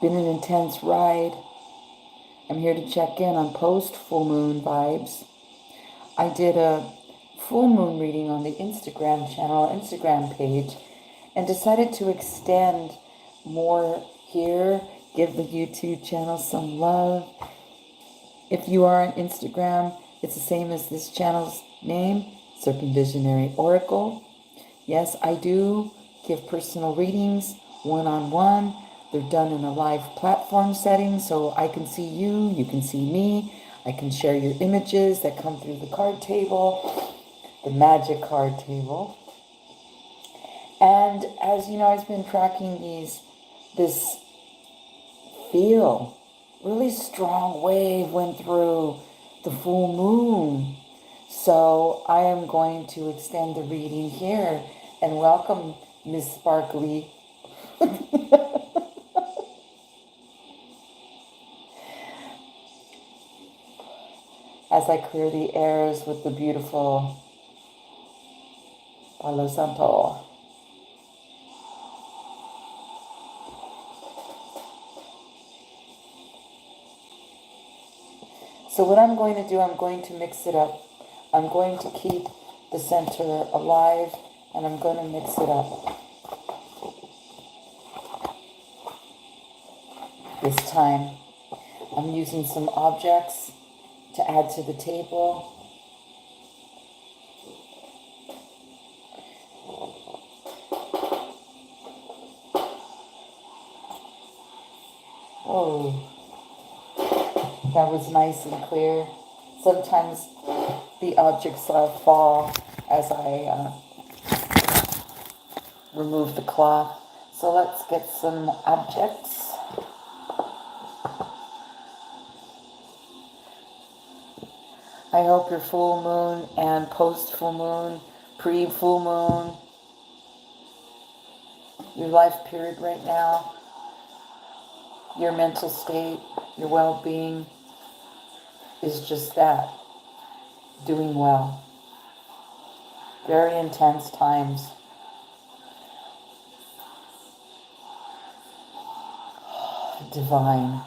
Been an intense ride. I'm here to check in on post full moon vibes. I did a full moon reading on the Instagram page, and decided to extend more here, give the YouTube channel some love. If you are on Instagram, it's the same as this channel's name, Serpentvisionary Oracle. Yes, I do give personal readings one-on-one. They're done in a live platform setting, so I can see you, you can see me. I can share your images that come through the card table, the magic card table. And as you know, I've been tracking this really strong wave went through the full moon. So I am going to extend the reading here and welcome Miss Sparkly. As I clear the airs with the beautiful Palo Santo. So what I'm going to do, I'm going to mix it up. I'm going to keep the center alive, and I'm going to mix it up. This time, I'm using some objects to add to the table. Oh, that was nice and clear. Sometimes the objects fall as I remove the cloth. So let's get some objects. I hope your full moon and post full moon, pre-full moon, your life period right now, your mental state, your well-being is just that, doing well. Very intense times. Divine.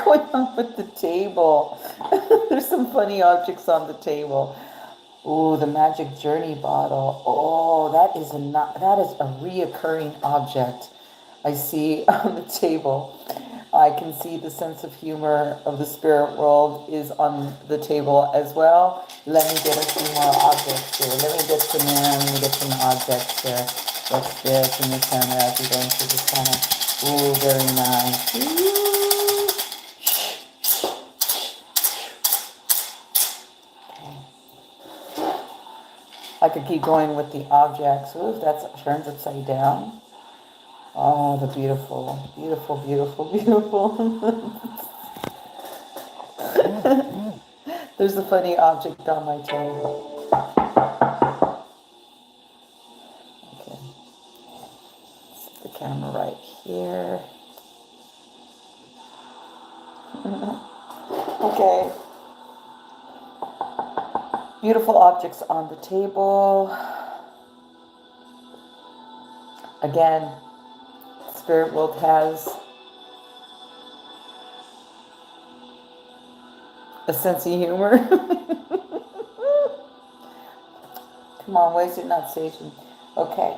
Going on with the table? There's some funny objects on the table. Oh, the magic journey bottle. Oh, that is a reoccurring object I see on the table. I can see the sense of humor of the spirit world is on the table as well. Let me get a few more objects here. Let me get some objects here. What's this in the center as we go into the center? Oh, very nice. Ooh. I could keep going with the objects. Ooh, that turns upside down. Oh, the beautiful, beautiful, beautiful, beautiful. There's a funny object on my table. Okay. Set the camera right here. Okay. Beautiful objects on the table. Again, Spirit World has a sense of humor. Come on, why is it not saving? Okay.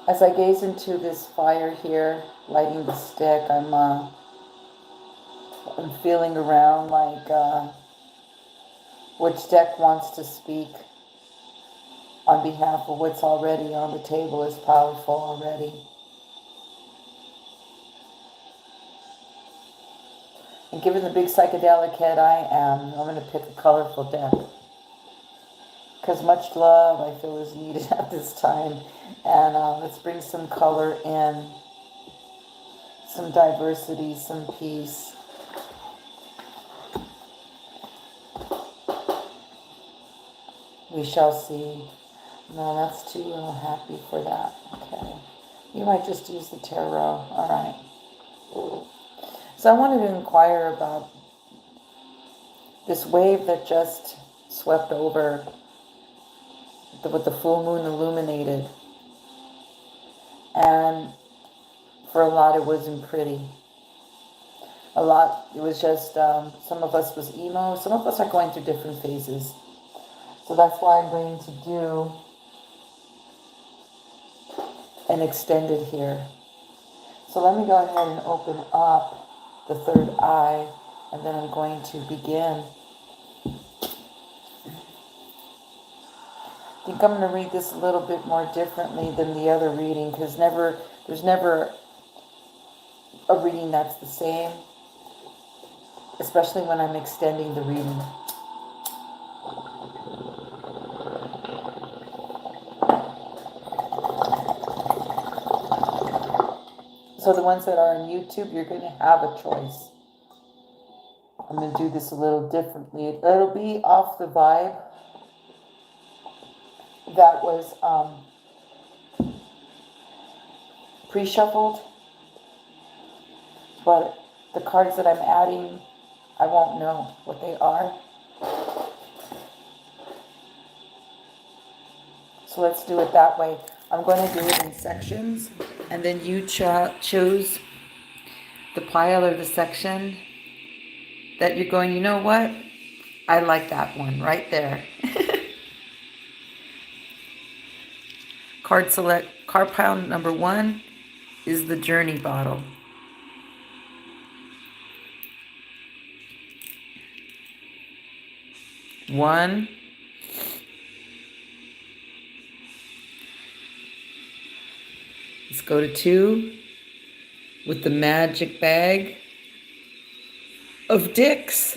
As I gaze into this fire here, lighting the stick, I'm feeling around like which deck wants to speak on behalf of what's already on the table is powerful already. And given the big psychedelic head I am, I'm going to pick a colorful deck. Because much love, I feel, is needed at this time. And let's bring some color in, some diversity, some peace. We shall see. No, that's too happy for that. Okay. You might just use the tarot. All right. So I wanted to inquire about this wave that just swept over with the full moon illuminated. And for a lot it wasn't pretty. A lot, it was just, some of us was emo, some of us are going through different phases. So that's why I'm going to do an extended here. So let me go ahead and open up the third eye, and then I'm going to begin. I think I'm going to read this a little bit more differently than the other reading, because there's never a reading that's the same, especially when I'm extending the reading. So the ones that are on YouTube, you're going to have a choice. I'm going to do this a little differently. It'll be off the vibe that was pre-shuffled, but the cards that I'm adding, I won't know what they are. So let's do it that way. I'm going to do it in sections, and then you choose the pile or the section that you're going, you know what? I like that one right there. Card pile number 1 is the journey bottle. One. Let's go to 2 with the magic bag of dicks.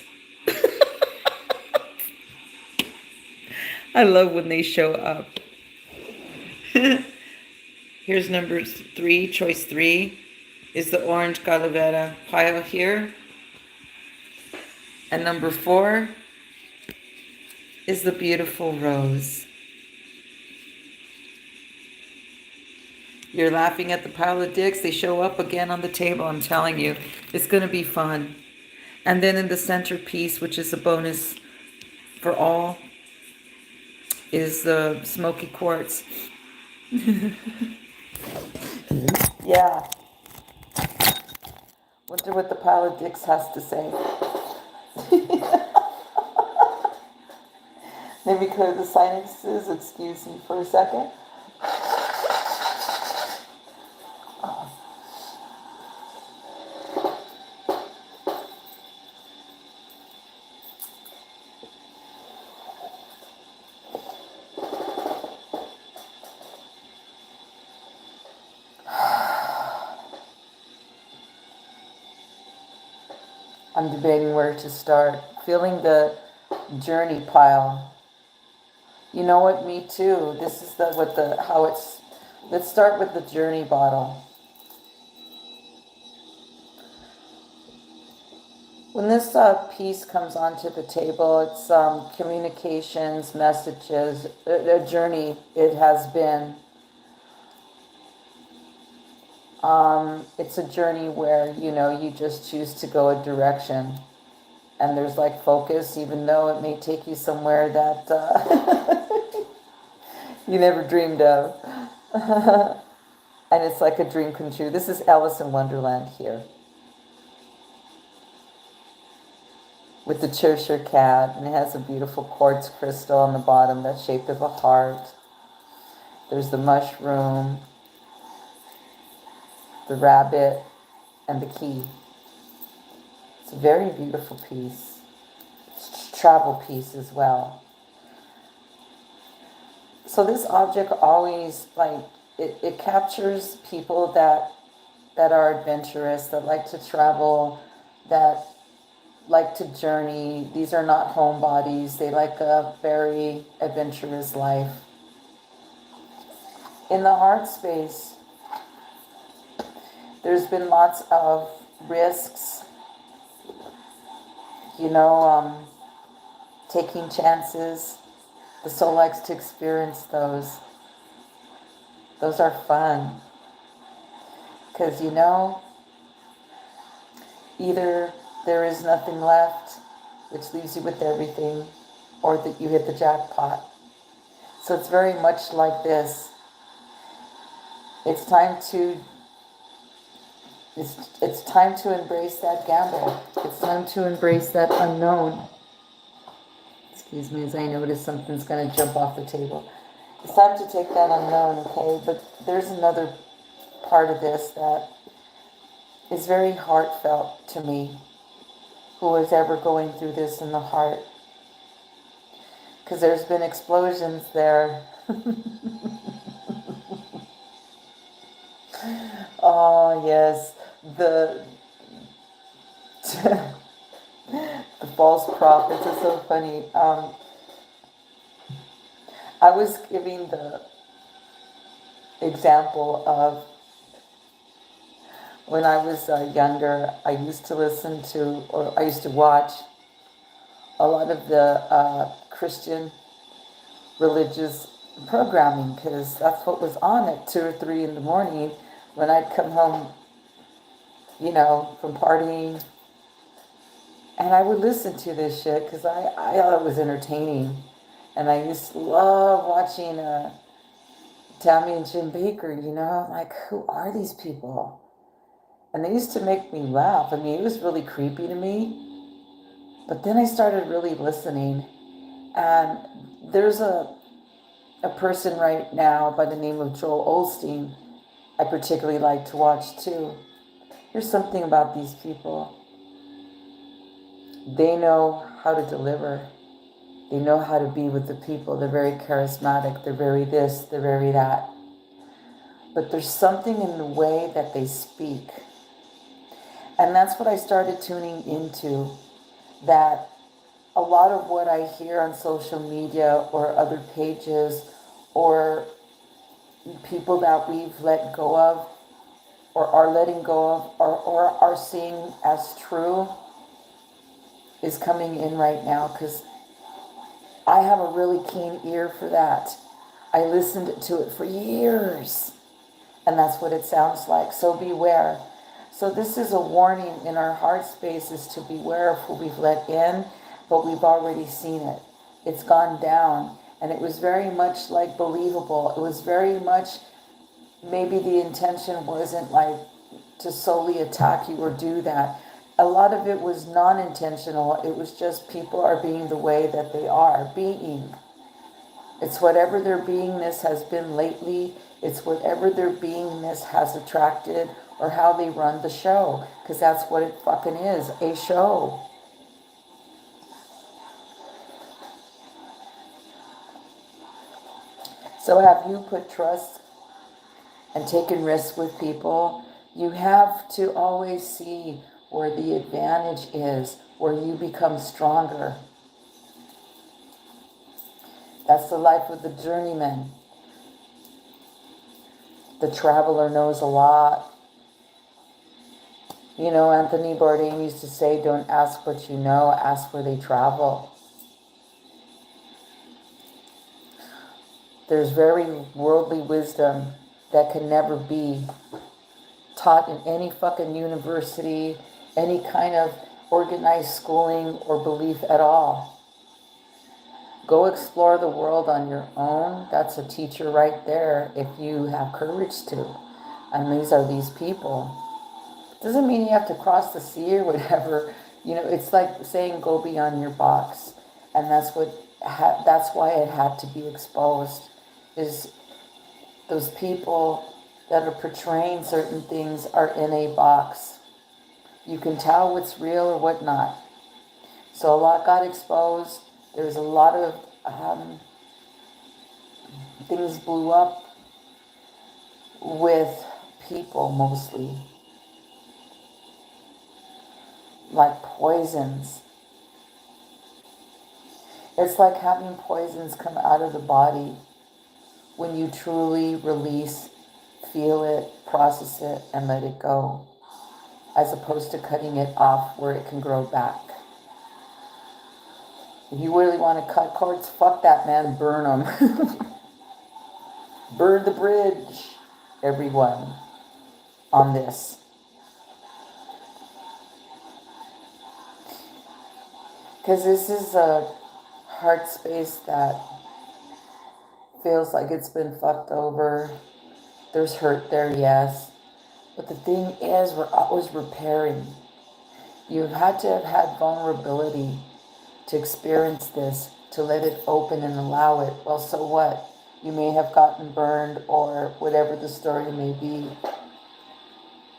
I love when they show up. Here's number 3, choice 3 is the orange calavera pile here. And number 4 is the beautiful rose. You're laughing at the pile of dicks. They show up again on the table. I'm telling you, it's going to be fun. And then in the centerpiece, which is a bonus for all, is the smoky quartz. Yeah. Wonder what the pile of dicks has to say. Let me clear the sinuses. Excuse me for a second. I'm debating where to start. Feeling the journey pile. You know what? Me too. This is how it's. Let's start with the journey bottle. When this piece comes onto the table, it's communications, messages, a journey it has been. It's a journey where, you just choose to go a direction. And there's like focus, even though it may take you somewhere that you never dreamed of. And it's like a dream come true. This is Alice in Wonderland here. With the Cheshire Cat, and it has a beautiful quartz crystal on the bottom that's shaped of a heart. There's the mushroom, the rabbit, and the key. It's a very beautiful piece. It's a travel piece as well. So this object always, like, it captures people that are adventurous, that like to travel, that like to journey. These are not homebodies. They like a very adventurous life. In the heart space, there's been lots of risks, you know, taking chances. The soul likes to experience those. Those are fun. Because, you know, either there is nothing left, which leaves you with everything, or that you hit the jackpot. So it's very much like this. It's time to it's time to embrace that gamble. It's time to embrace that unknown. Excuse me as I notice something's going to jump off the table. It's time to take that unknown, okay? But there's another part of this that is very heartfelt to me, who is ever going through this in the heart. Because there's been explosions there. Oh, yes. The the false prophets is so funny. I was giving the example of when I was younger, I used to listen to, or I used to watch a lot of the Christian religious programming, because that's what was on at 2 or 3 in the morning when I'd come home, you know, from partying. And I would listen to this shit because I thought it was entertaining. And I used to love watching Tammy and Jim Baker, you know. I'm like, who are these people? And they used to make me laugh. I mean, it was really creepy to me. But then I started really listening. And there's a person right now by the name of Joel Osteen I particularly like to watch too. Here's something about these people. They know how to deliver. They know how to be with the people. They're very charismatic. They're very this, they're very that. But there's something in the way that they speak. And that's what I started tuning into, that a lot of what I hear on social media or other pages or people that we've let go of or are letting go of or are seeing as true is coming in right now, because I have a really keen ear for that. I listened to it for years, and that's what it sounds like. So beware. So this is a warning in our heart spaces to beware of who we've let in, but we've already seen it. It's gone down, and it was very much like believable. It was very much, maybe the intention wasn't like to solely attack you or do that. A lot of it was non-intentional. It was just people are being the way that they are being. It's whatever their beingness has been lately. It's whatever their beingness has attracted, or how they run the show, because that's what it fucking is, a show. So have you put trust and taken risks with people? You have to always see where the advantage is, where you become stronger. That's the life of the journeyman. The traveler knows a lot. You know, Anthony Bourdain used to say, don't ask what you know, ask where they travel. There's very worldly wisdom that can never be taught in any fucking university, any kind of organized schooling or belief at all. Go explore the world on your own. That's a teacher right there if you have courage to. And these are these people. Doesn't mean you have to cross the sea or whatever. You know, it's like saying go beyond your box. And that's why it had to be exposed, is those people that are portraying certain things are in a box. You can tell what's real or what not. So a lot got exposed. There's a lot of things blew up with people mostly, like poisons. It's like having poisons come out of the body when you truly release, feel it, process it, and let it go, as opposed to cutting it off where it can grow back. If you really want to cut cords, fuck that, man, burn them. Burn the bridge, everyone, on this. Because this is a heart space that feels like it's been fucked over. There's hurt there, yes. But the thing is, we're always repairing. You've had to have had vulnerability to experience this, to let it open and allow it. Well, so what? You may have gotten burned or whatever the story may be.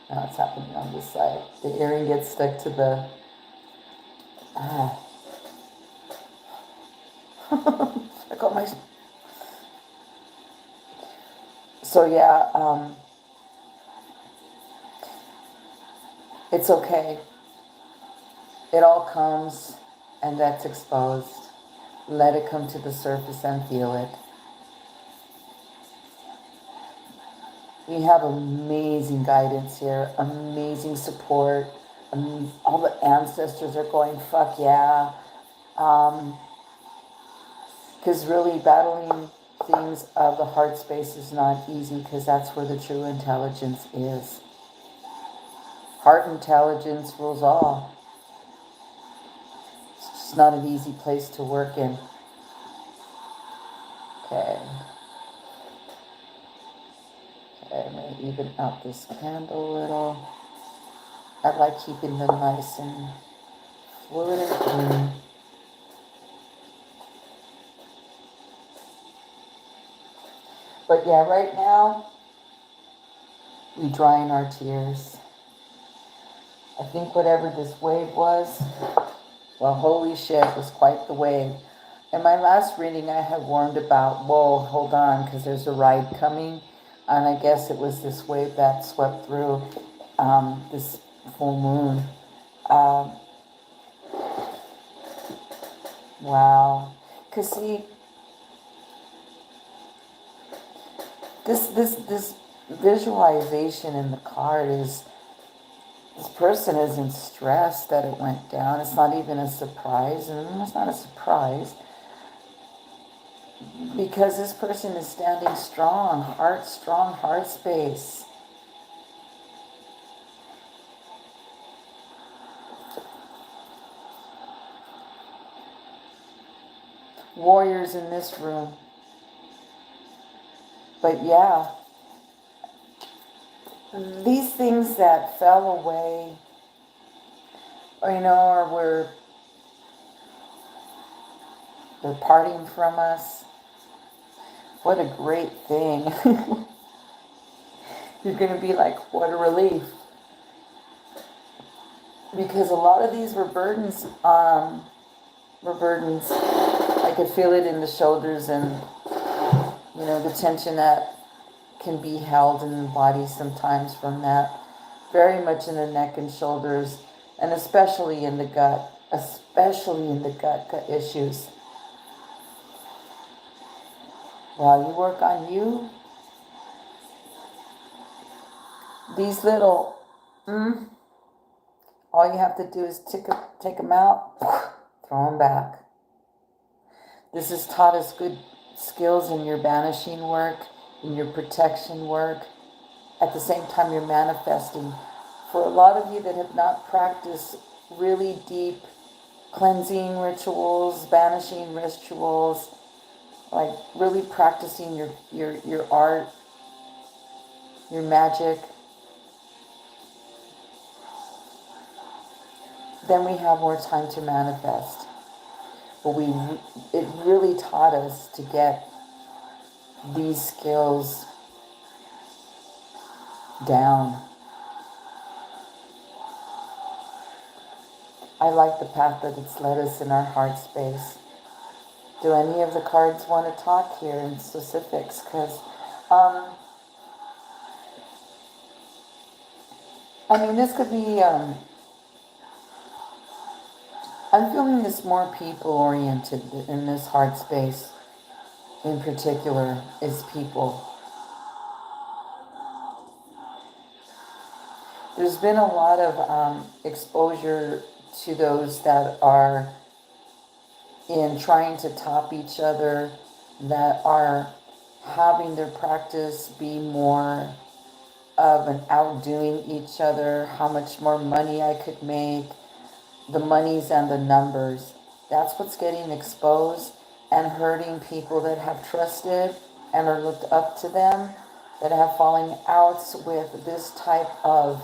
Now it's happening on this side. The earring gets stuck to the... I got my... So yeah, it's okay. It all comes and that's exposed. Let it come to the surface and feel it. We have amazing guidance here, amazing support. All the ancestors are going, fuck yeah. Because really battling things of the heart space is not easy, because that's where the true intelligence is. Heart intelligence rules all. It's just not an easy place to work in. Okay. Okay, I'm going to even out this candle a little. I like keeping them nice and fluid and clean. But yeah, right now, we drying our tears. I think whatever this wave was, well, holy shit, was quite the wave. In my last reading, I had warned about, whoa, hold on, because there's a ride coming. And I guess it was this wave that swept through this full moon. Wow. Because see, this visualization in the card is, this person isn't stressed that it went down. It's not even a surprise, and it's not a surprise because this person is standing strong heart space. Warriors in this room. But yeah, these things that fell away, or or they're parting from us. What a great thing. You're going to be like, what a relief. Because a lot of these were burdens. I could feel it in the shoulders and, the tension that can be held in the body sometimes from that. Very much in the neck and shoulders, and especially in the gut. Gut issues. While you work on you, these little, all you have to do is take them out, throw them back. This has taught us good skills in your banishing work, in your protection work. At the same time, you're manifesting. For a lot of you that have not practiced really deep cleansing rituals, banishing rituals, like really practicing your art, your magic, then we have more time to manifest. But it really taught us to get these skills down. I like the path that it's led us in our heart space. Do any of the cards want to talk here in specifics? Because, I mean, this could be, I'm feeling this more people-oriented in this heart space in particular is people. There's been a lot of exposure to those that are in trying to top each other, that are having their practice be more of an outdoing each other, how much more money I could make, the monies and the numbers. That's what's getting exposed and hurting people that have trusted and are looked up to them, that have fallen outs with this type of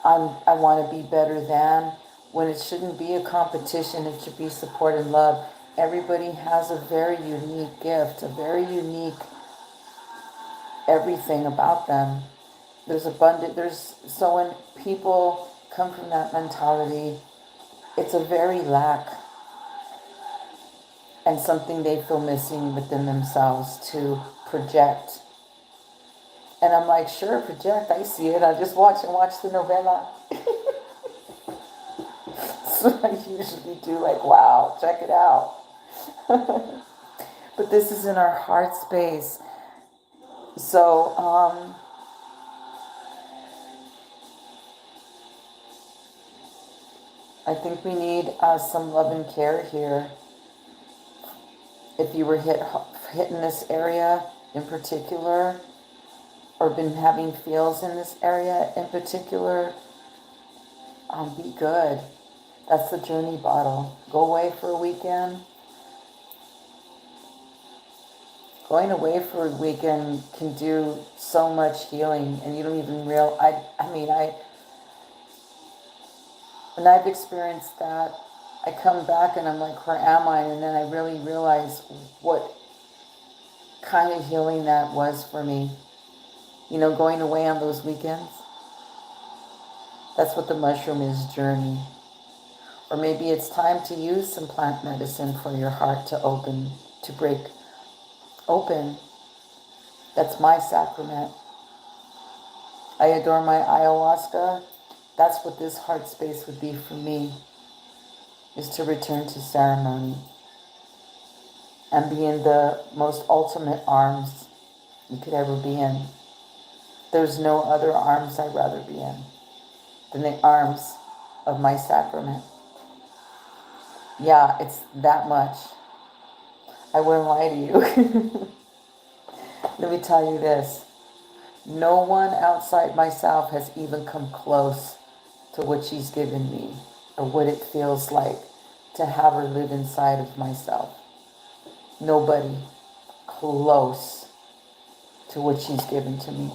I want to be better than, when it shouldn't be a competition, it should be support and love. Everybody has a very unique gift, a very unique everything about them. So when people come from that mentality, it's a very lack and something they feel missing within themselves to project. And I'm like, sure, project, I see it. I just watch the novella. So I usually do, like, wow, check it out. But this is in our heart space. So, I think we need some love and care here. If you were hit in this area in particular, or been having feels in this area in particular, be good. That's the journey bottle. Go away for a weekend. Going away for a weekend can do so much healing, and you don't even realize. When I've experienced that, I come back and I'm like, where am I? And then I really realize what kind of healing that was for me. You know, going away on those weekends. That's what the mushroom is, journey. Or maybe it's time to use some plant medicine for your heart to open, to break open. That's my sacrament. I adore my ayahuasca. That's what this heart space would be for me, is to return to ceremony and be in the most ultimate arms you could ever be in. There's no other arms I'd rather be in than the arms of my sacrament. Yeah, it's that much. I wouldn't lie to you. Let me tell you this. No one outside myself has even come close to what she's given me, or what it feels like to have her live inside of myself. Nobody close to what she's given to me.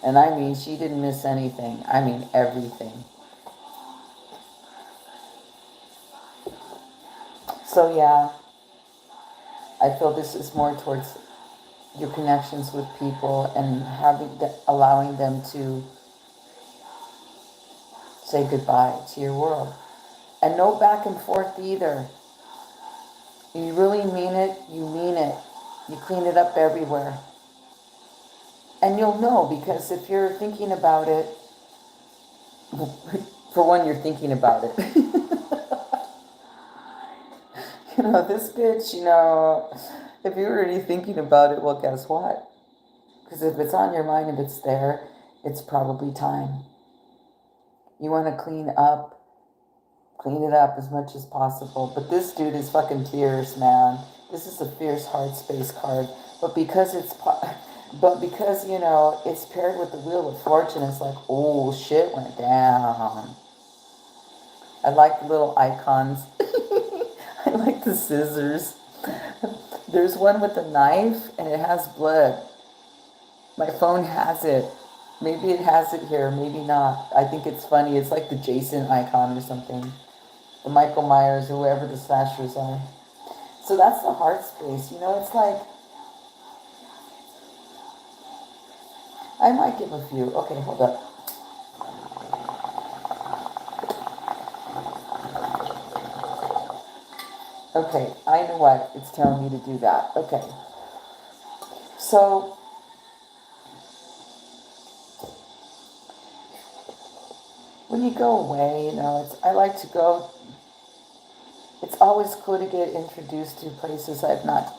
And I mean, she didn't miss anything. I mean, everything. So yeah, I feel this is more towards your connections with people and allowing them to say goodbye to your world. And no back and forth either. You really mean it, you mean it. You clean it up everywhere. And you'll know, because if you're thinking about it, for one, you're thinking about it. You know, this bitch, you know, if you're already thinking about it, well, guess what? Because if it's on your mind, if it's there, it's probably time. You want to clean it up as much as possible. But this dude is fucking fierce, man. This is a fierce heart space card. But because you know, it's paired with the Wheel of Fortune, it's like, oh, shit went down. I like the little icons. I like the scissors. There's one with a knife and it has blood. My phone has it. Maybe it has it here, maybe not. I think it's funny. It's like the Jason icon or something. The Michael Myers, whoever the slashers are. So that's the heart space. You know, it's like, I might give a few. Okay, hold up. Okay, I know what it's telling me to do that. Okay. So, when you go away, I like to go, it's always cool to get introduced to places I've not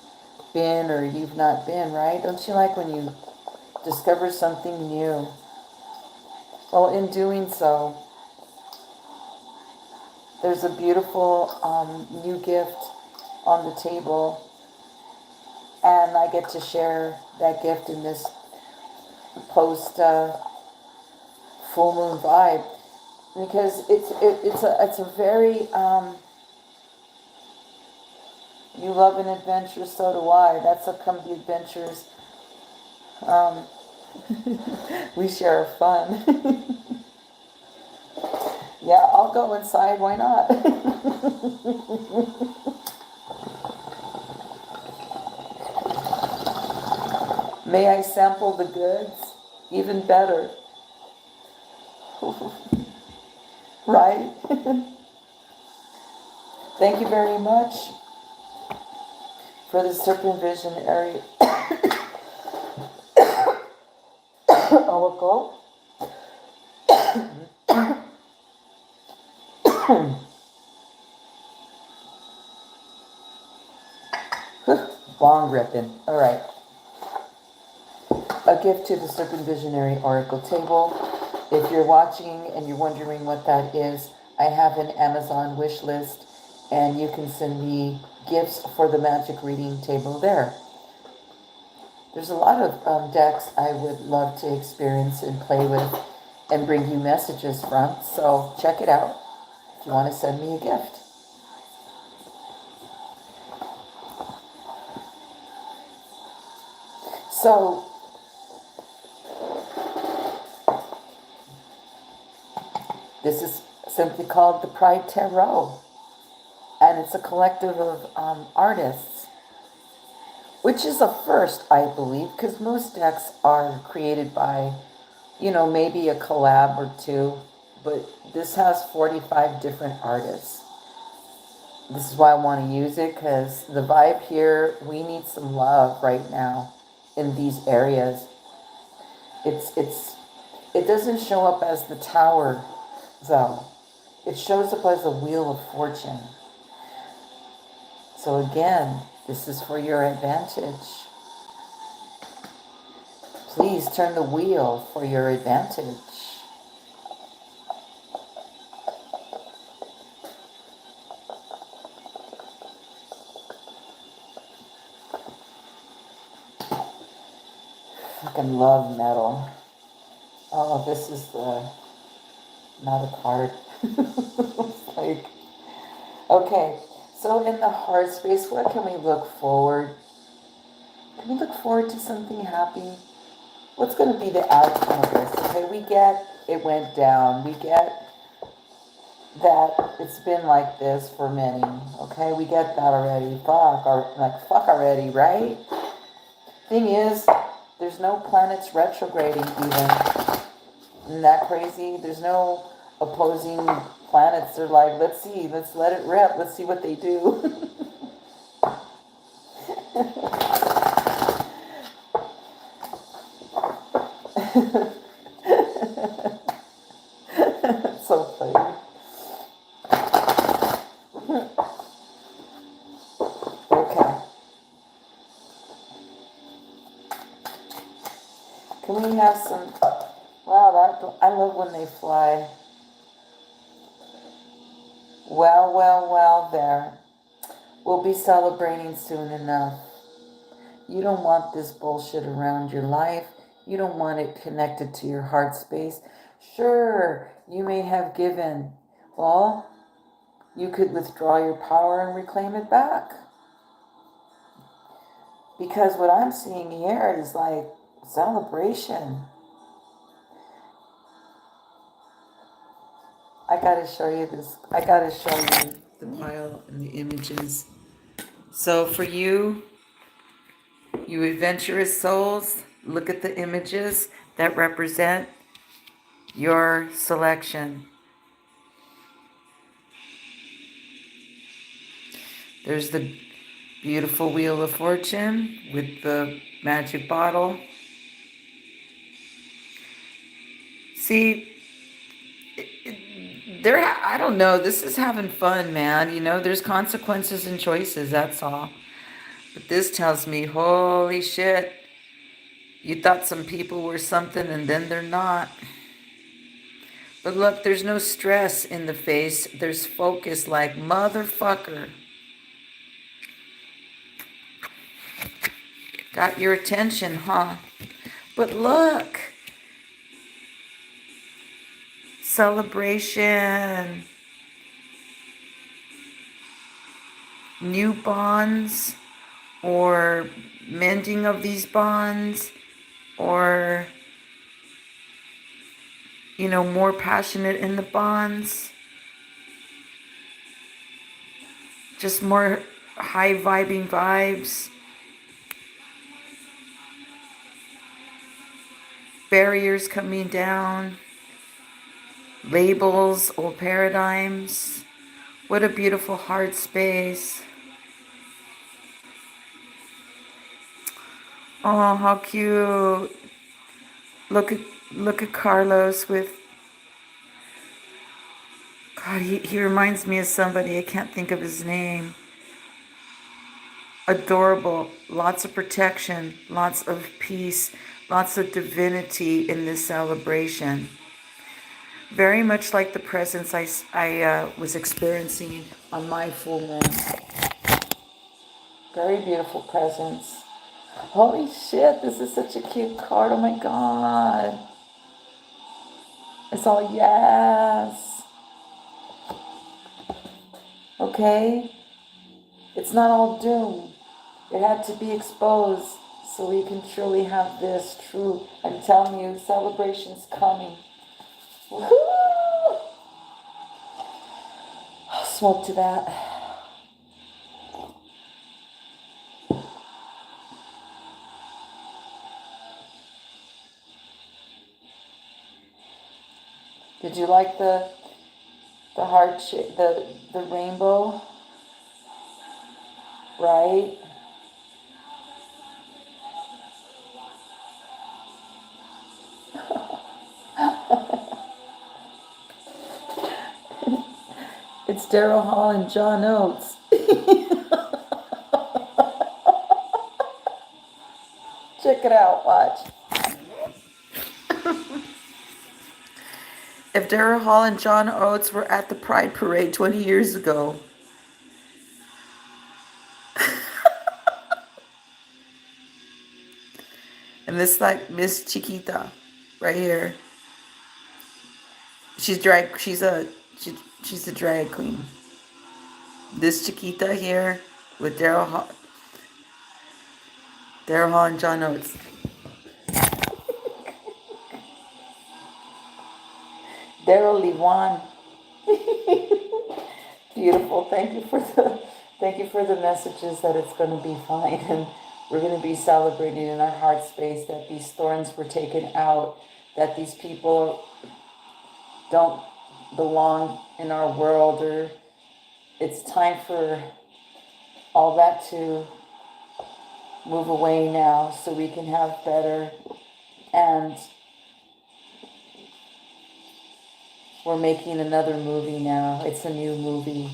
been or you've not been, right? Don't you like when you discover something new? Well, in doing so, there's a beautiful new gift on the table, and I get to share that gift in this post full moon vibe because it's a very you love an adventure, so do I. That's how come the adventures um, we share fun. Yeah, I'll go inside. Why not? May I sample the goods? Even better. Right? Thank you very much for the Serpentvisionary oracle. Bong ripping. All right. A gift to the Serpentvisionary oracle table. If you're watching and you're wondering what that is, I have an Amazon wish list, and you can send me gifts for the magic reading table there. There's a lot of decks I would love to experience and play with and bring you messages from, so check it out if you want to send me a gift. So, this is simply called the Pride Tarot, and it's a collective of artists, which is a first, I believe, because most decks are created by, maybe a collab or two, but this has 45 different artists. This is why I want to use it, because the vibe here, we need some love right now in these areas. It doesn't show up as the tower, though. It shows up as a wheel of fortune. So again, this is for your advantage. Please turn the wheel for your advantage. Fucking love metal. Oh, this is not a card. It's like, okay, so in the heart space, what can we look forward? Can we look forward to something happy? What's going to be the outcome of this? Okay, we get it went down. We get that it's been like this for many. Okay, we get that already. Fuck already, right? Thing is, there's no planets retrograding even. Isn't that crazy? There's no opposing planets. They're like, let's see, let's let it rip. Let's see what they do. So funny. Okay. Can we have some... Wow, I love when they fly. Well, there. We'll be celebrating soon enough. You don't want this bullshit around your life. You don't want it connected to your heart space. Sure, you may have given. Well, you could withdraw your power and reclaim it back. Because what I'm seeing here is like celebration. I gotta show you this. I gotta show you the pile and the images. So for you adventurous souls, look at the images that represent your selection. There's the beautiful Wheel of Fortune with the magic bottle. See, I don't know, this is having fun, man. You know, there's consequences and choices, that's all. But this tells me, holy shit, you thought some people were something and then they're not. But look, there's no stress in the face. There's focus like motherfucker. Got your attention, huh? But look, celebration, new bonds, or mending of these bonds, or, you know, more passionate in the bonds, just more high vibing vibes, barriers coming down, labels, old paradigms. What a beautiful heart space. Oh, how cute. Look at Carlos with, God, he reminds me of somebody, I can't think of his name. Adorable, lots of protection, lots of peace, lots of divinity in this celebration. Very much like the presence I was experiencing on my full moon. Very beautiful presence. Holy shit, this is such a cute card. Oh my God. It's all yes. Okay? It's not all doom. It had to be exposed so we can truly have this true. I'm telling you, celebration's coming. Woohoo! I'll smoke to that. Did you like the heart shape, the rainbow? Right? It's Daryl Hall and John Oates. Check it out, watch. If Daryl Hall and John Oates were at the Pride Parade 20 years ago, and this like Miss Chiquita right here. She's a drag queen. This Chiquita here with Daryl Hall and John Oates. Daryl Lewan. Beautiful. Thank you for the messages that it's going to be fine, and we're going to be celebrating in our heart space that these thorns were taken out, that these people don't belong in our world, or it's time for all that to move away now so we can have better. And we're making another movie now. It's a new movie.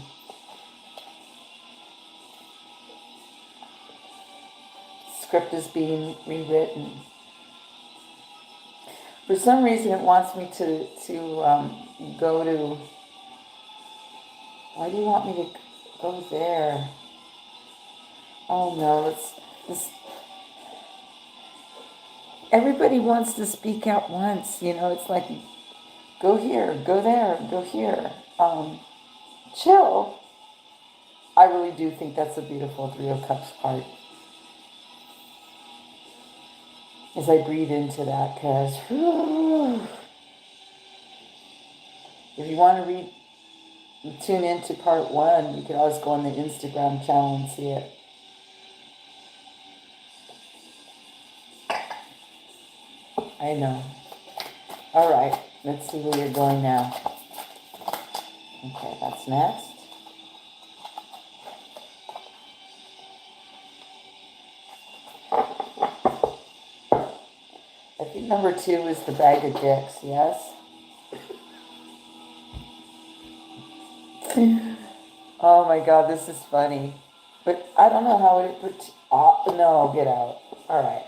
Script is being rewritten. For some reason, it wants me to go to. Why do you want me to go there? Oh no, it's. Everybody wants to speak at once, you know. It's like, go here, go there, go here. Chill. I really do think that's a beautiful Three of Cups card. As I breathe into that, because if you want to tune into part 1, you can always go on the Instagram channel and see it. I know. All right, let's see where you're going now. Okay, that's next. Number 2 is the bag of dicks, yes? Oh my god, this is funny. But I don't know how it put. Oh, no, get out. Alright.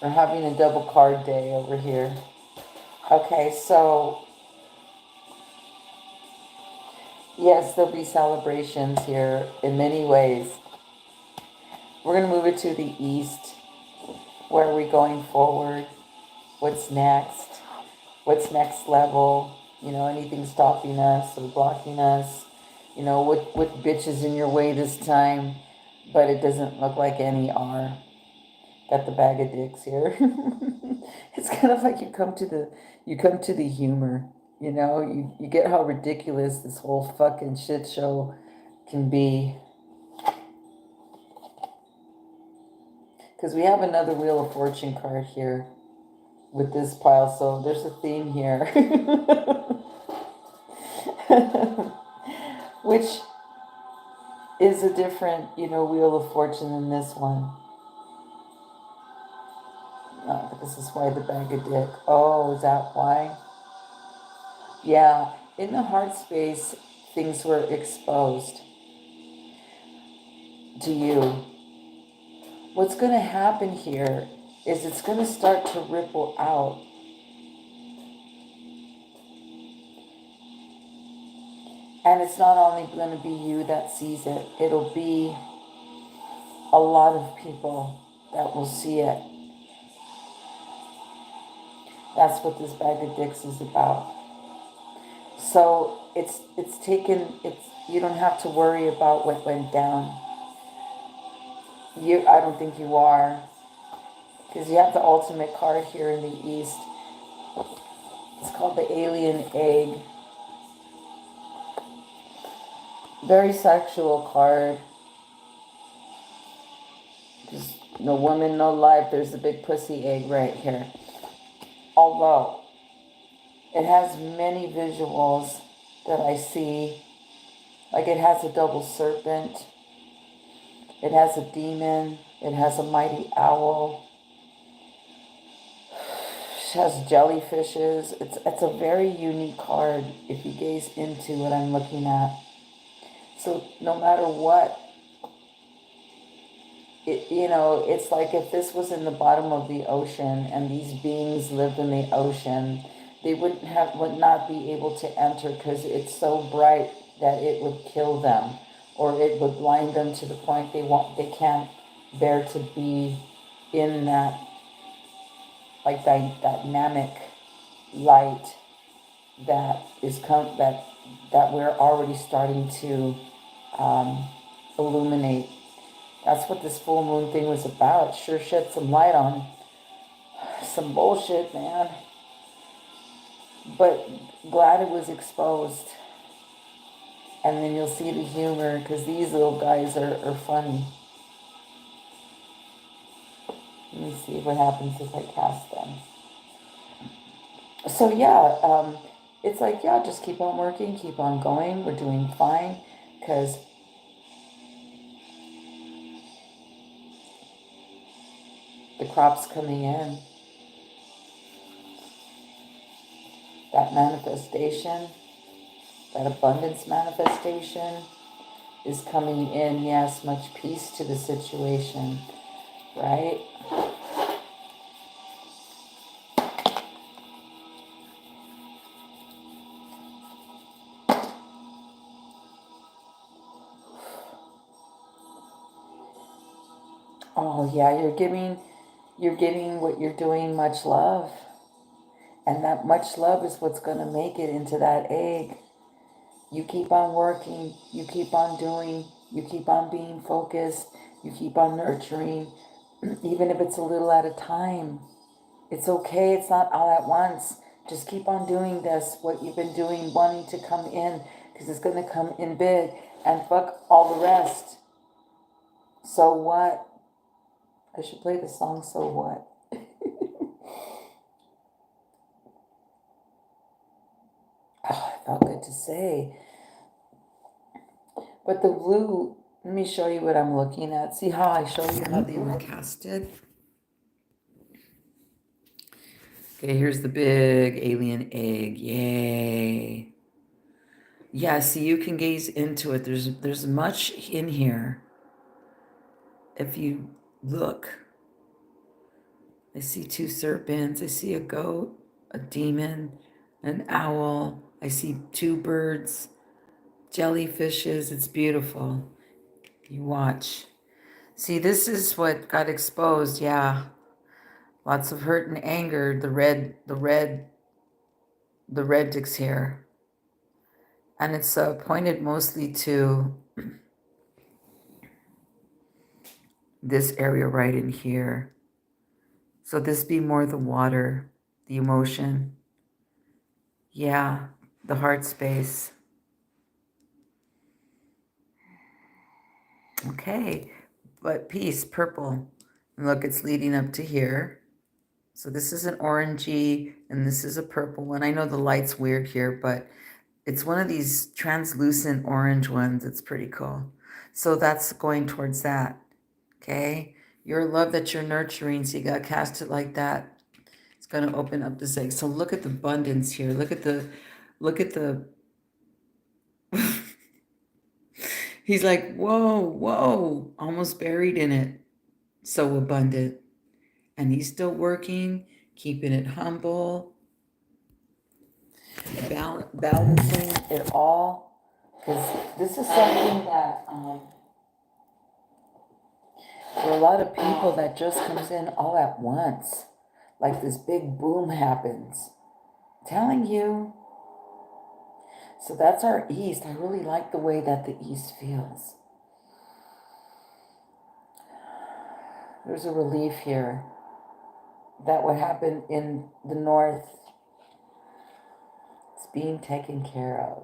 We're having a double card day over here. Okay, so yes, there'll be celebrations here in many ways. We're going to move it to the east. Where are we going forward? What's next? What's next level? You know, anything stopping us or blocking us? You know, what bitch is in your way this time? But it doesn't look like any are. Got the bag of dicks here. It's kind of like you come to the humor. You know, you get how ridiculous this whole fucking shit show can be. Because we have another Wheel of Fortune card here with this pile, so there's a theme here. Which is a different, Wheel of Fortune than this one. But this is why the bag of dick. Oh, is that why? Yeah, in the heart space, things were exposed to you. What's going to happen here is it's going to start to ripple out. And it's not only going to be you that sees it, it'll be a lot of people that will see it. That's what this bag of dicks is about. So you don't have to worry about what went down. I don't think you are. Because you have the ultimate card here in the east. It's called the alien egg. Very sexual card. Just no woman, no life. There's the big pussy egg right here. Although it has many visuals that I see. Like it has a double serpent. It has a demon. It has a mighty owl. It has jellyfishes. It's a very unique card if you gaze into what I'm looking at. So no matter what, it's like if this was in the bottom of the ocean and these beings lived in the ocean, they would not be able to enter because it's so bright that it would kill them, or it would blind them to the point they can't bear to be in that like dynamic light that that we're already starting to illuminate. That's what this full moon thing was about. Sure shed some light on some bullshit, man. But glad it was exposed. And then you'll see the humor, because these little guys are funny. Let me see what happens if I cast them. So yeah, it's like, yeah, just keep on working, keep on going. We're doing fine, because the crop's coming in. That manifestation, that abundance manifestation is coming in. Yes, much peace to the situation, right? Oh yeah, you're giving what you're doing much love. And that much love is what's going to make it into that egg. You keep on working, you keep on doing, you keep on being focused, you keep on nurturing, even if it's a little at a time. It's okay, it's not all at once. Just keep on doing this, what you've been doing, wanting to come in, because it's going to come in big, and fuck all the rest. So what? I should play the song, So What? Oh, it felt good to say. But the blue, let me show you what I'm looking at. See how I show you how they were casted? Okay, here's the big alien egg. Yay. Yeah, see, you can gaze into it. There's much in here. If you look, I see 2 serpents. I see a goat, a demon, an owl. I see 2 birds, jellyfishes. It's beautiful. You watch. See, this is what got exposed. Yeah. Lots of hurt and anger. The red dick's here. And it's pointed mostly to this area right in here. So this be more the water, the emotion. Yeah, the heart space. Okay, but peace, purple. And look, it's leading up to here. So this is an orangey, and this is a purple one. I know the light's weird here, but it's one of these translucent orange ones. It's pretty cool. So that's going towards that, okay? Your love that you're nurturing, so you got to cast it like that. It's going to open up this egg. So look at the abundance here. Look at the he's like, whoa, whoa, almost buried in it. So abundant. And he's still working, keeping it humble, balancing it all. Because this is something that, for a lot of people, that just comes in all at once. Like this big boom happens. Telling you. So that's our East. I really like the way that the East feels. There's a relief here that what happened in the North is being taken care of.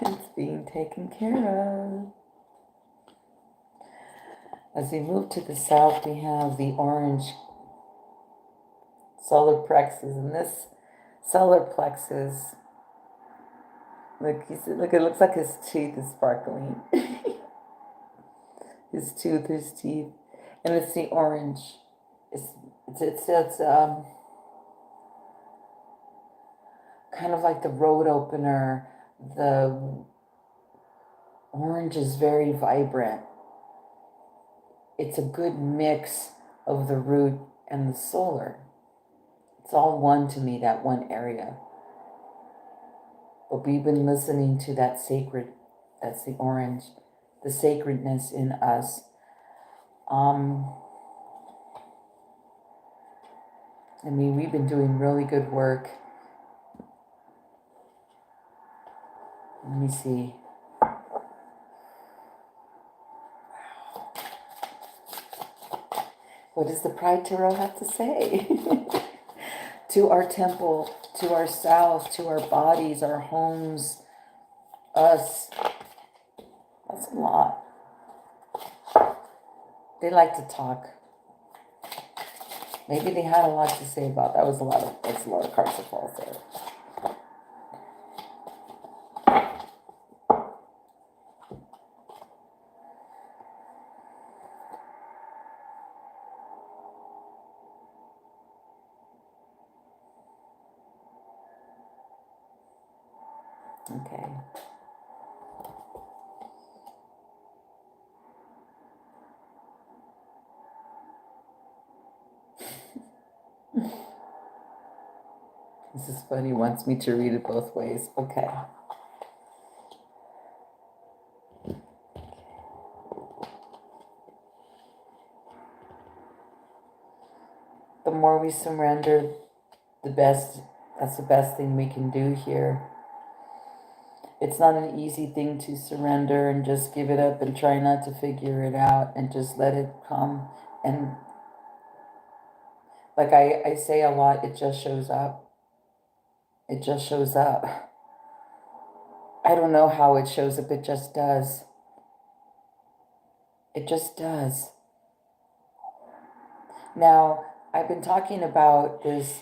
It's being taken care of. As we move to the South, we have the orange solar plexus, and this solar plexus, look, it looks like his teeth is sparkling. his teeth, and it's the orange. It's kind of like the road opener. The orange is very vibrant. It's a good mix of the root and the solar. It's all one to me, that one area. But we've been listening to that sacred, that's the orange, the sacredness in us. I mean, we've been doing really good work. Let me see. What does the Pride Tarot have to say? To our temple, to ourselves, to our bodies, our homes, us. That's a lot. They like to talk. Maybe they had a lot to say about that. That's a lot of cards that fall there. Okay. This is funny. He wants me to read it both ways. Okay. The more we surrender, that's the best thing we can do here. It's not an easy thing to surrender and just give it up and try not to figure it out and just let it come. And like I say a lot, it just shows up. It just shows up. I don't know how it shows up, it just does. It just does. Now, I've been talking about this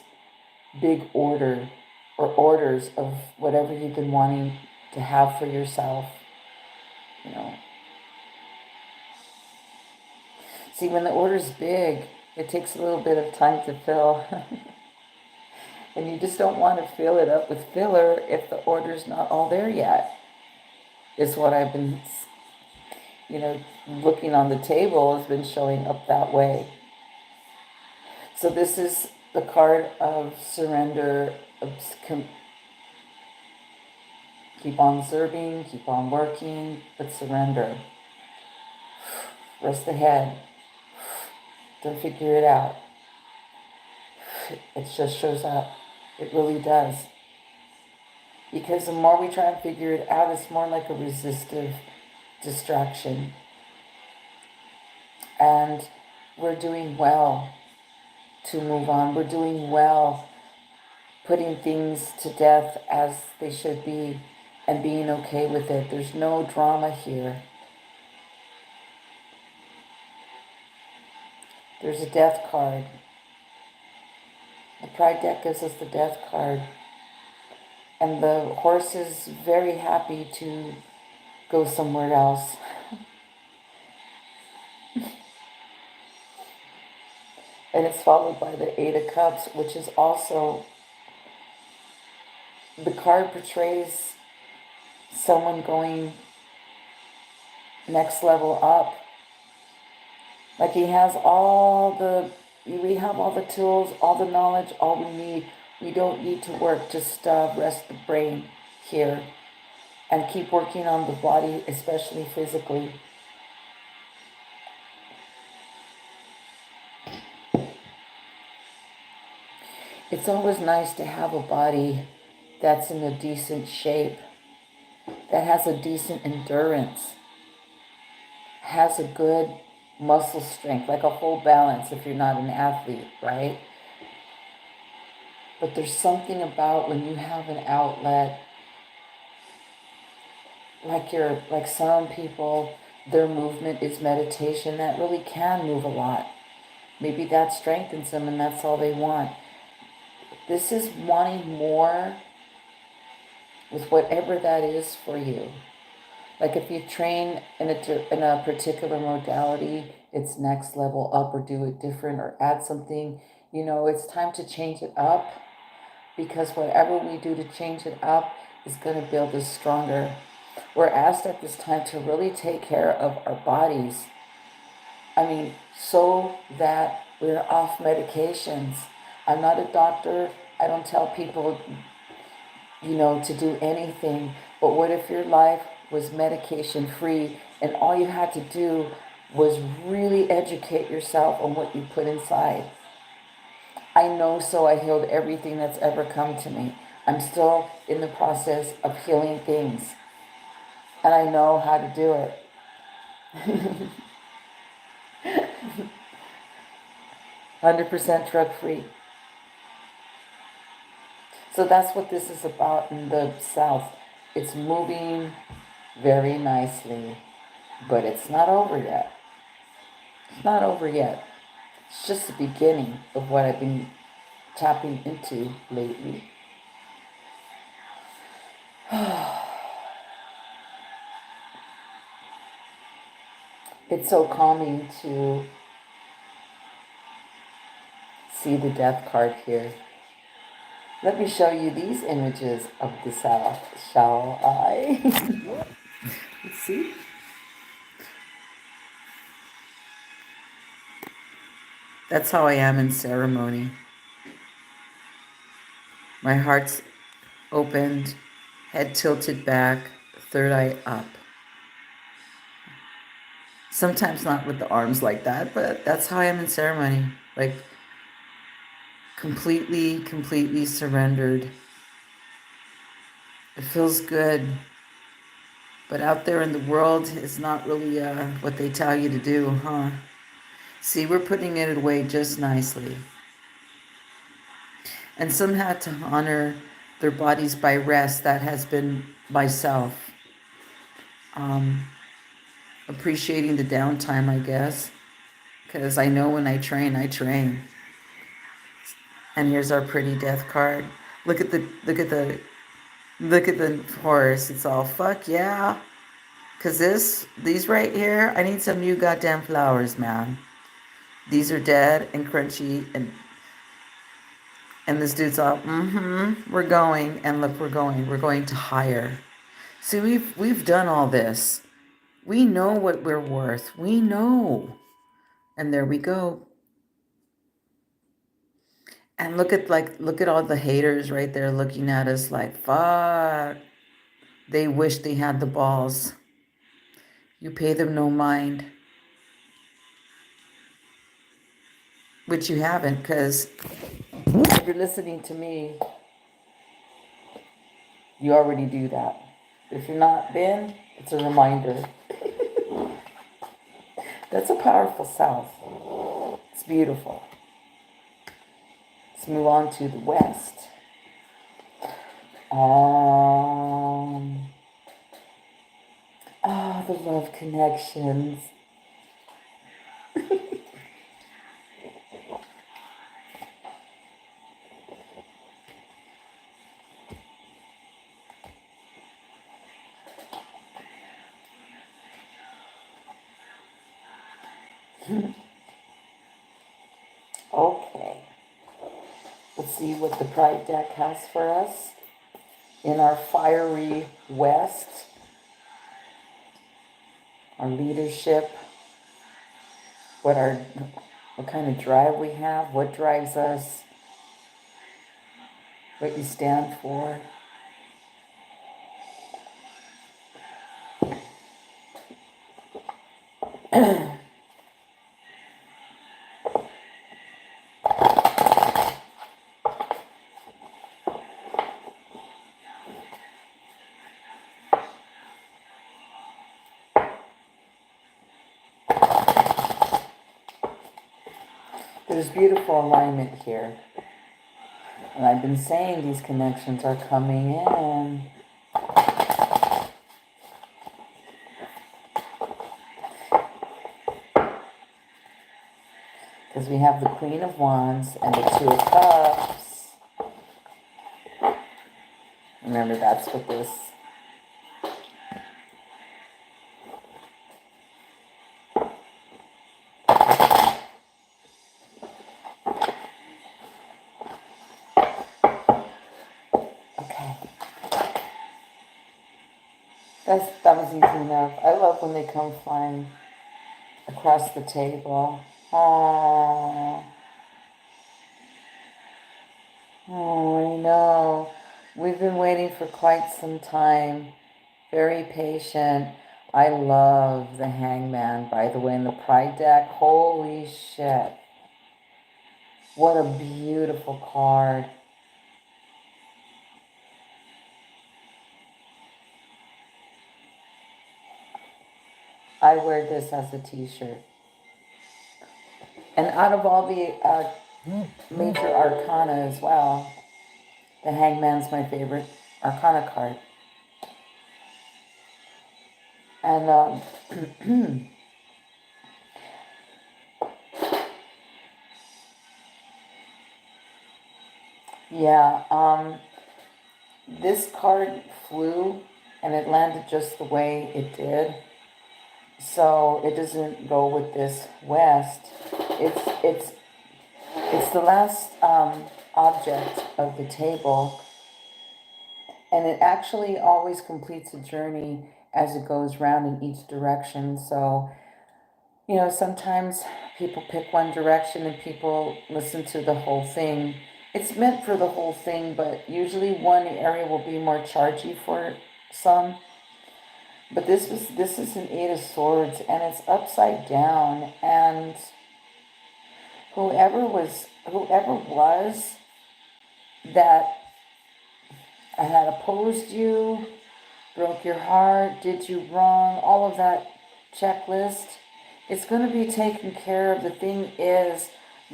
big order or orders of whatever you've been wanting to have for yourself. You know. See, when the order's big, It takes a little bit of time to fill. And you just don't want to fill it up with filler if the order's not all there yet. Is what I've been, looking on the table has been showing up that way. So this is the card of surrender, of keep on serving, keep on working, but surrender. Rest the head. Don't figure it out. It just shows up. It really does. Because the more we try and figure it out, it's more like a resistive distraction. And we're doing well to move on. We're doing well putting things to death as they should be and being okay with it. There's no drama here. There's a death card. The Pride deck gives us the death card. And the horse is very happy to go somewhere else. And it's followed by the Eight of Cups, which is also, the card portrays someone going next level up. Like we have all the tools, all the knowledge, all we need. We don't need to work, just rest the brain here and keep working on the body, especially physically. It's always nice to have a body that's in a decent shape, that has a decent endurance, has a good muscle strength, like a full balance if you're not an athlete, right? But there's something about when you have an outlet, like some people, their movement is meditation, that really can move a lot. Maybe that strengthens them and that's all they want. This is wanting more with whatever that is for you. Like if you train in a particular modality, it's next level up, or do it different, or add something. It's time to change it up, because whatever we do to change it up is going to build us stronger. We're asked at this time to really take care of our bodies. So that we're off medications. I'm not a doctor. I don't tell people, to do anything. But what if your life was medication free and all you had to do was really educate yourself on what you put inside? I know, so I healed everything that's ever come to me. I'm still in the process of healing things. And I know how to do it. 100% drug free. So that's what this is about in the South. It's moving very nicely, but it's not over yet. It's not over yet. It's just the beginning of what I've been tapping into lately. It's so calming to see the death card here. Let me show you these images of the South, shall I? Let's see. That's how I am in ceremony. My heart's opened, head tilted back, third eye up. Sometimes not with the arms like that, but that's how I am in ceremony. Like completely surrendered. It feels good. But out there in the world, it's not really what they tell you to do, huh? See, we're putting it away just nicely. And some had to honor their bodies by rest. That has been myself. Appreciating the downtime, I guess. Because I know when I train, I train. And here's our pretty death card. Look at the horse. It's all fuck yeah. Cause these right here, I need some new goddamn flowers, man. These are dead and crunchy, and this dude's all, we're going, and look, we're going to higher. See, we've done all this. We know what we're worth. We know. And there we go. And look at all the haters right there looking at us like, fuck. They wish they had the balls. You pay them no mind. Which you haven't, because if you're listening to me, you already do that. If you're not been, it's a reminder. That's a powerful South. It's beautiful. Let's move on to the West. The love connections. Okay. Let's see what the Pride deck has for us in our fiery West. Our leadership. What kind of drive we have. What drives us. What you stand for. There's beautiful alignment here. And I've been saying these connections are coming in. Because we have the Queen of Wands and the Two of Cups. Remember, that's what this... Okay. That was easy enough. I love when they come flying across the table. Oh, I know. We've been waiting for quite some time. Very patient. I love the Hangman, by the way, in the Pride deck. Holy shit. What a beautiful card. I wear this as a t-shirt. And out of all the major arcana as well, the Hangman's my favorite arcana card. And yeah, this card flew and it landed just the way it did. So it doesn't go with this West. It's the last object of the table, and it actually always completes a journey as it goes round in each direction. So, you know, sometimes people pick one direction and people listen to the whole thing. It's meant for the whole thing, but usually one area will be more chargy for some. But this is an Eight of Swords, and it's upside down, and whoever was that had opposed you, broke your heart, did you wrong, all of that checklist, it's going to be taken care of. The thing is,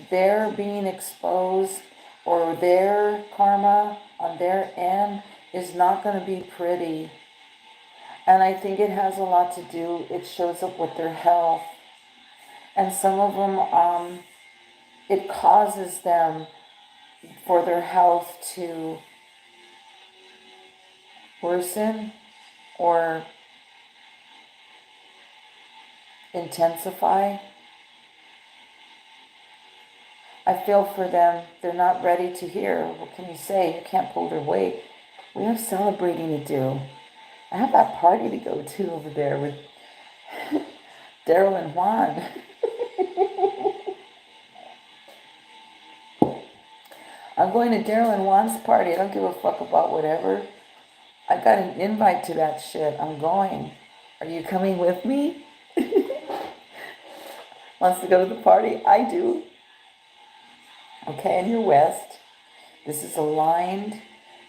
they're being exposed, or their karma on their end is not going to be pretty. And I think it has a lot to do, it shows up with their health. And some of them, it causes them for their health to worsen or intensify. I feel for them. They're not ready to hear. What can you say? You can't pull their weight. We have celebrating to do. I have that party to go to over there with Daryl and Juan. I'm going to Daryl and Juan's party. I don't give a fuck about whatever. I got an invite to that shit. I'm going. Are you coming with me? Wants to go to the party? I do. Okay, and you're west. This is aligned.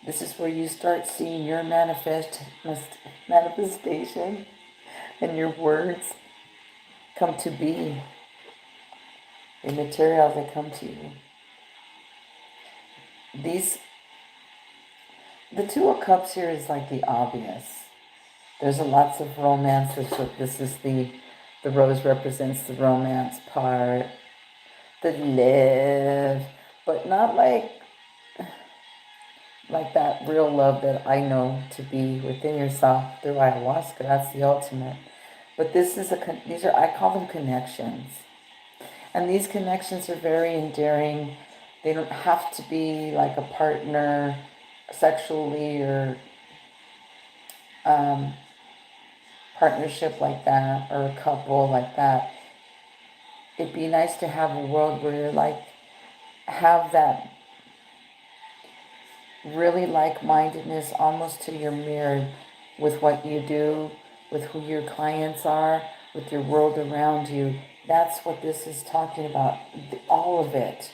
This is where you start seeing your manifestation and your words come to be. The materials that come to you. The Two of Cups here is like the obvious. There's lots of romance. This is the rose represents the romance part, the love, but not like that real love that I know to be within yourself through ayahuasca. That's the ultimate. But these are, I call them connections. And these connections are very endearing. They don't have to be like a partner sexually or partnership like that, or a couple like that. It'd be nice to have a world where you're like, have that really like-mindedness almost to your mirror with what you do, with who your clients are, with your world around you. That's what this is talking about. All of it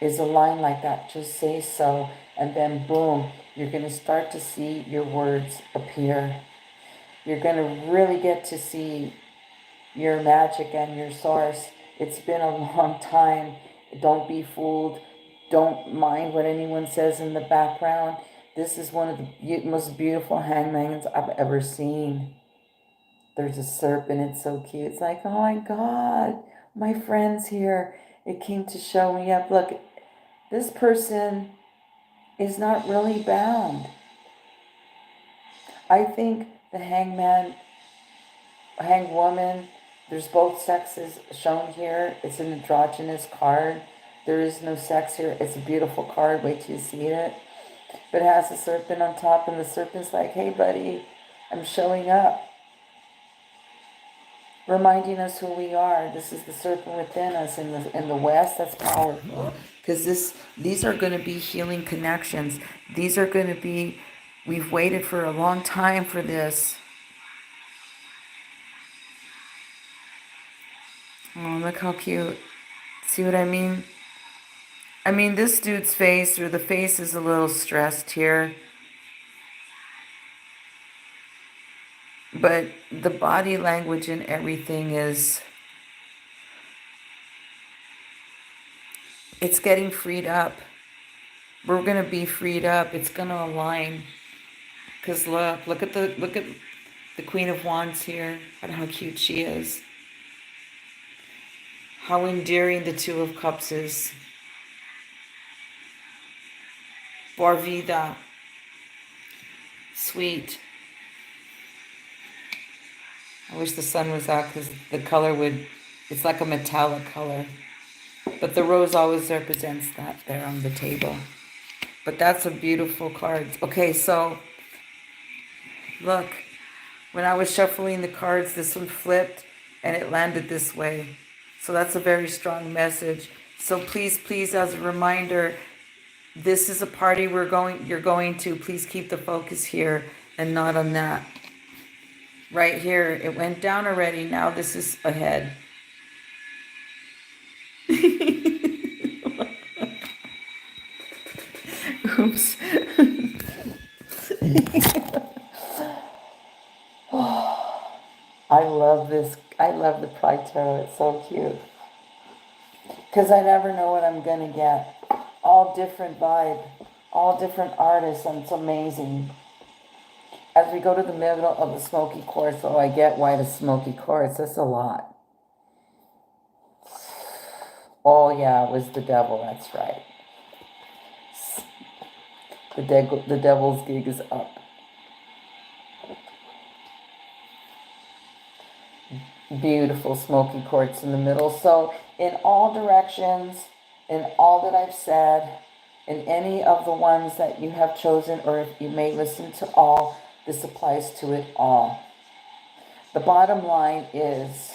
is aligned like that. Just say so, and then boom, you're going to start to see your words appear. You're going to really get to see your magic and your source. It's been a long time. Don't be fooled. Don't mind what anyone says in the background. This is one of the most beautiful hangmans I've ever seen. There's a serpent. It's so cute. It's like, oh my God, my friend's here. It came to show me up. Look, this person is not really bound. I think the hangman, hangwoman, there's both sexes shown here. It's an androgynous card. There is no sex here. It's a beautiful card. Wait till you see it. But it has a serpent on top, and the serpent's like, hey, buddy, I'm showing up. Reminding us who we are. This is the serpent within us in the West. That's powerful. Because these are going to be healing connections. These are going to be, we've waited for a long time for this. Oh, look how cute. See what I mean? I mean, this dude's face, or the face is a little stressed here. But the body language and everything is, it's getting freed up. We're going to be freed up. It's going to align. Because look at the Queen of Wands here, and how cute she is. How endearing the Two of Cups is. Por vida. Sweet. I wish the sun was out because the color it's like a metallic color. But the rose always represents that there on the table. But that's a beautiful card. Okay, so look, when I was shuffling the cards, this one flipped and it landed this way. So that's a very strong message. So please, please, as a reminder, this is a party you're going to. Please keep the focus here and not on that. Right here, it went down already. Now this is ahead. Oops. I love this. I love the Pride Tarot. It's so cute. Because I never know what I'm going to get. All different vibe. All different artists. And it's amazing. As we go to the middle of the smoky quartz, oh, I get why the smoky quartz. That's a lot. Oh, yeah, it was the devil. That's right. The devil's gig is up. Beautiful smoky quartz in the middle. So in all directions, in all that I've said, in any of the ones that you have chosen, or if you may listen to all, this applies to it all. The bottom line is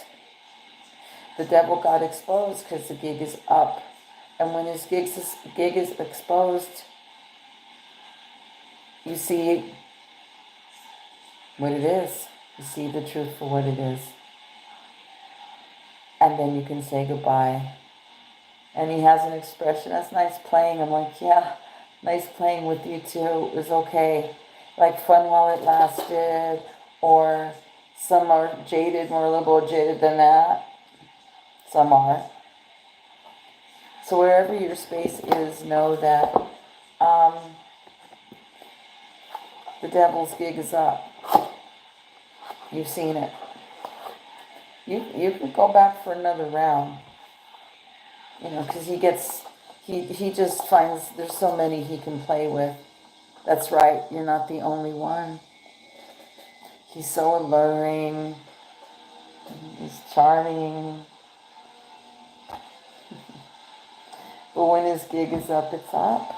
the devil got exposed because the gig is up. And when his gig is exposed, you see what it is. You see the truth for what it is. And then you can say goodbye. And he has an expression, that's nice playing. I'm like, yeah, nice playing with you too. It was okay. Like fun while it lasted. Or some are jaded, more a little more jaded than that. Some are. So wherever your space is, know that the devil's gig is up. You've seen it. You could go back for another round. You know, because he just finds there's so many he can play with. That's right, you're not the only one. He's so alluring. He's charming. But when his gig is up, it's up.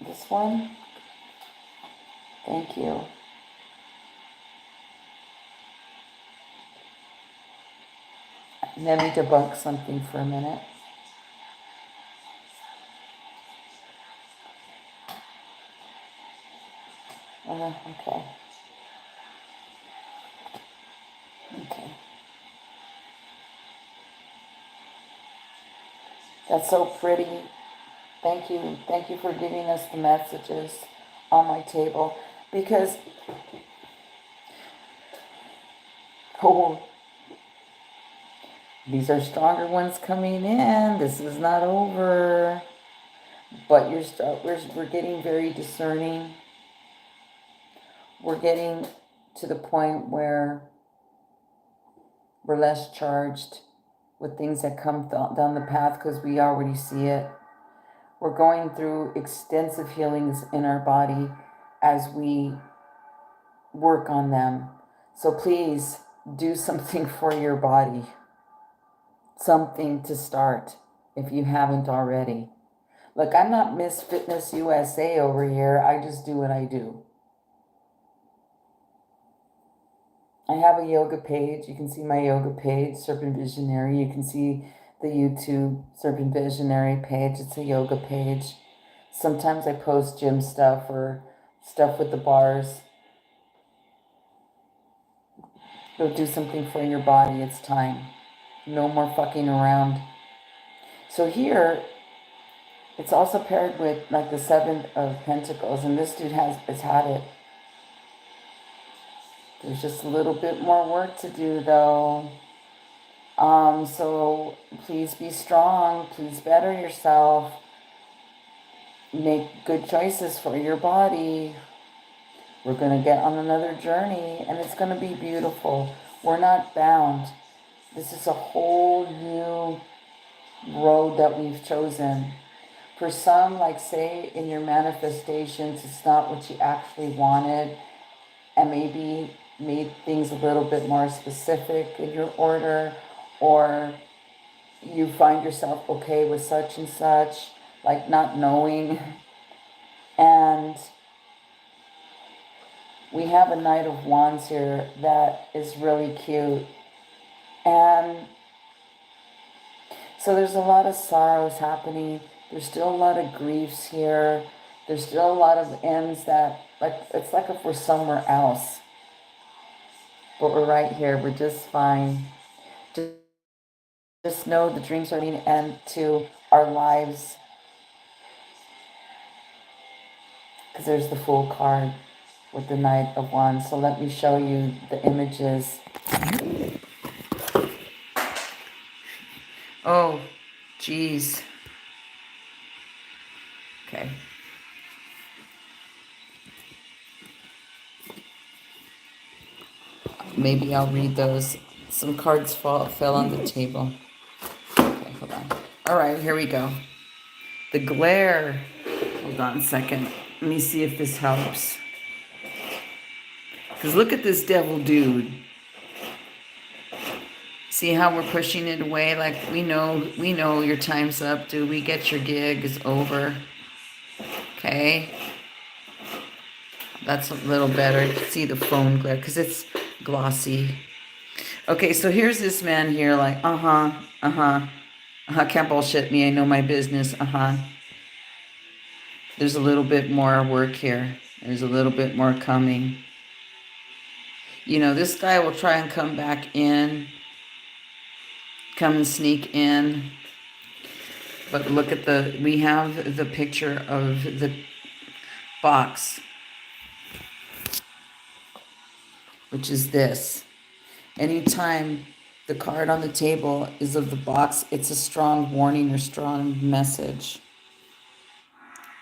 This one. Thank you. Let me debunk something for a minute. Okay. Okay. That's so pretty. Thank you. Thank you for giving us the messages on my table. Because, these are stronger ones coming in. This is not over. But we're getting very discerning. We're getting to the point where we're less charged with things that come down the path because we already see it. We're going through extensive healings in our body as we work on them. So please do something for your body. Something to start if you haven't already. Look, I'm not Miss Fitness USA over here. I just do what I do. I have a yoga page. You can see my yoga page, Serpentvisionary. You can see the YouTube Serpentvisionary page. It's a yoga page. Sometimes I post gym stuff or stuff with the bars. Go do something for your body. It's time. No more fucking around. So here, it's also paired with like the Seven of Pentacles, and this dude has had it. There's just a little bit more work to do, though. So please be strong. Please better yourself. Make good choices for your body. We're going to get on another journey, and it's going to be beautiful. We're not bound. This is a whole new road that we've chosen. For some, like say in your manifestations, it's not what you actually wanted, and maybe made things a little bit more specific in your order, or you find yourself okay with such and such, like not knowing. And we have a Knight of Wands here that is really cute. And so there's a lot of sorrows happening. There's still a lot of griefs here. There's still a lot of ends that, like, it's like if we're somewhere else. But we're right here. We're just fine. Just know the dreams are being end to our lives. Because there's the Fool card with the Knight of Wands. So let me show you the images. Oh, geez. Okay. Maybe I'll read those. Some cards fell on the table. Okay, hold on. All right, here we go. The glare. Hold on a second. Let me see if this helps. Because look at this devil dude. See how we're pushing it away? Like we know your time's up, dude. We get your gig is over. Okay? That's a little better. You can see the phone glare because it's glossy. Okay, so here's this man here like, can't bullshit me. I know my business. There's a little bit more work here. There's a little bit more coming. You know, this guy will try and come back in, come and sneak in. But look at we have the picture of the box, which is this. Anytime the card on the table is of the box, it's a strong warning or strong message.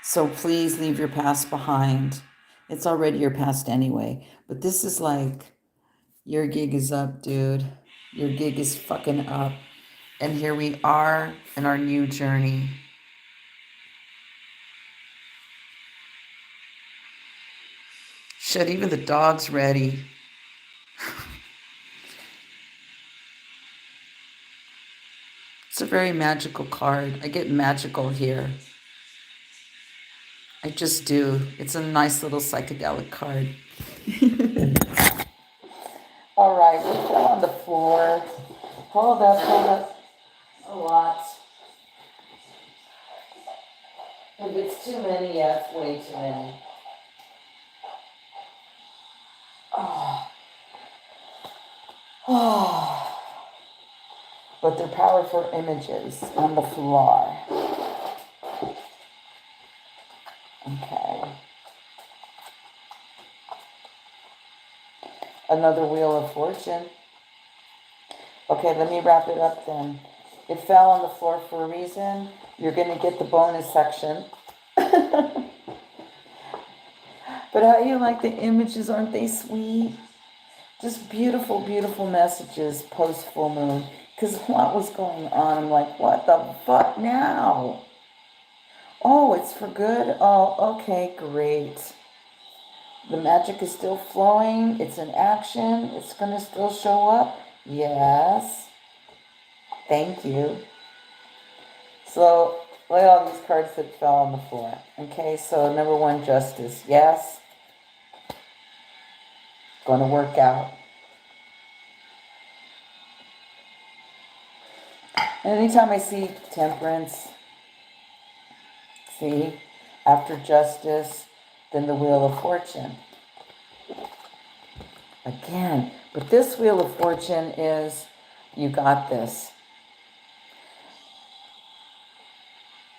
So please leave your past behind. It's already your past anyway. But this is like, your gig is up, dude. Your gig is fucking up. And here we are in our new journey. Shit, even the dog's ready. It's a very magical card. I get magical here. I just do. It's a nice little psychedelic card. All right, we fell on the floor. Hold up a lot. If it's too many, yeah, it's way too many. But they're powerful images on the floor. Okay. Another Wheel of Fortune. Okay, let me wrap it up then. It fell on the floor for a reason. You're going to get the bonus section. But how you like the images? Aren't they sweet? Just beautiful, beautiful messages post full moon. Because what was going on? I'm like, what the fuck now? Oh, it's for good? Oh, okay, great. The magic is still flowing. It's in action. It's going to still show up. Yes. Thank you. So, look at all these cards that fell on the floor. Okay, so number 1, Justice. Yes. Going to work out. And anytime I see Temperance, see, after Justice, then the Wheel of Fortune. Again, but this Wheel of Fortune is, you got this.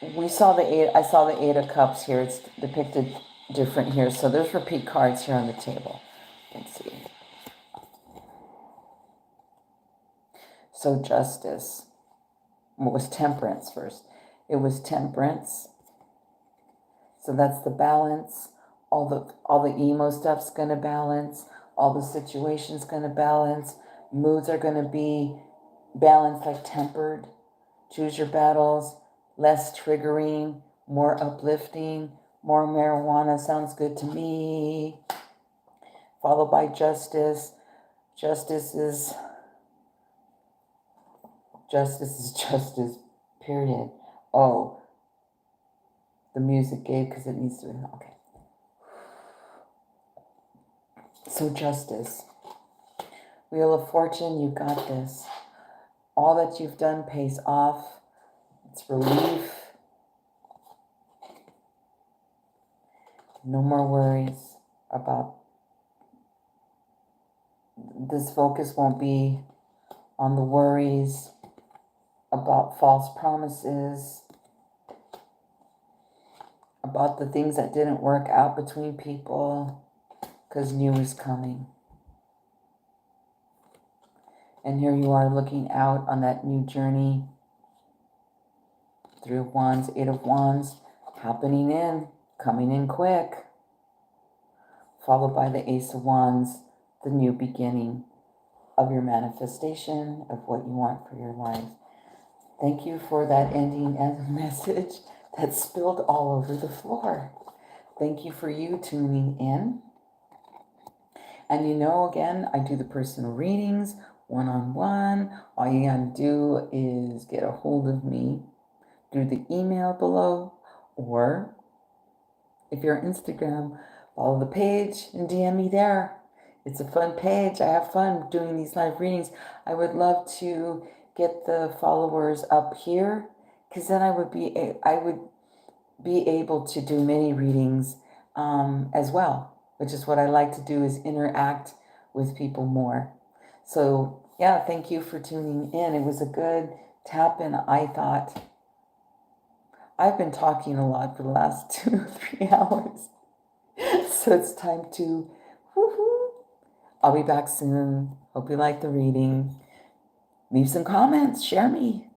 I saw the Eight of Cups here. It's depicted different here. So there's repeat cards here on the table. Let's see. So Justice. What was Temperance first? It was Temperance. So that's the balance. All the emo stuff's gonna balance. All the situations gonna balance. Moods are gonna be balanced, like tempered. Choose your battles. Less triggering, more uplifting, more marijuana sounds good to me. Followed by Justice. Justice is justice, period. Oh, the music gave because it needs to be, okay. So Justice. Wheel of Fortune, you got this. All that you've done pays off. It's relief. No more worries about, this focus won't be on the worries about false promises, about the things that didn't work out between people, because new is coming. And here you are looking out on that new journey. 3 of Wands, 8 of Wands, coming in quick. Followed by the Ace of Wands, the new beginning of your manifestation of what you want for your life. Thank you for that ending and message that spilled all over the floor. Thank you for you tuning in. And again, I do the personal readings one-on-one, all you gotta do is get a hold of me through the email below, or if you're on Instagram, follow the page and DM me there. It's a fun page. I have fun doing these live readings. I would love to get the followers up here, because then I would be able to do mini readings as well, which is what I like to do, is interact with people more. So yeah, thank you for tuning in. It was a good tap in, I thought. I've been talking a lot for the last 2 or 3 hours. So it's time to woohoo. I'll be back soon. Hope you like the reading. Leave some comments. Share me.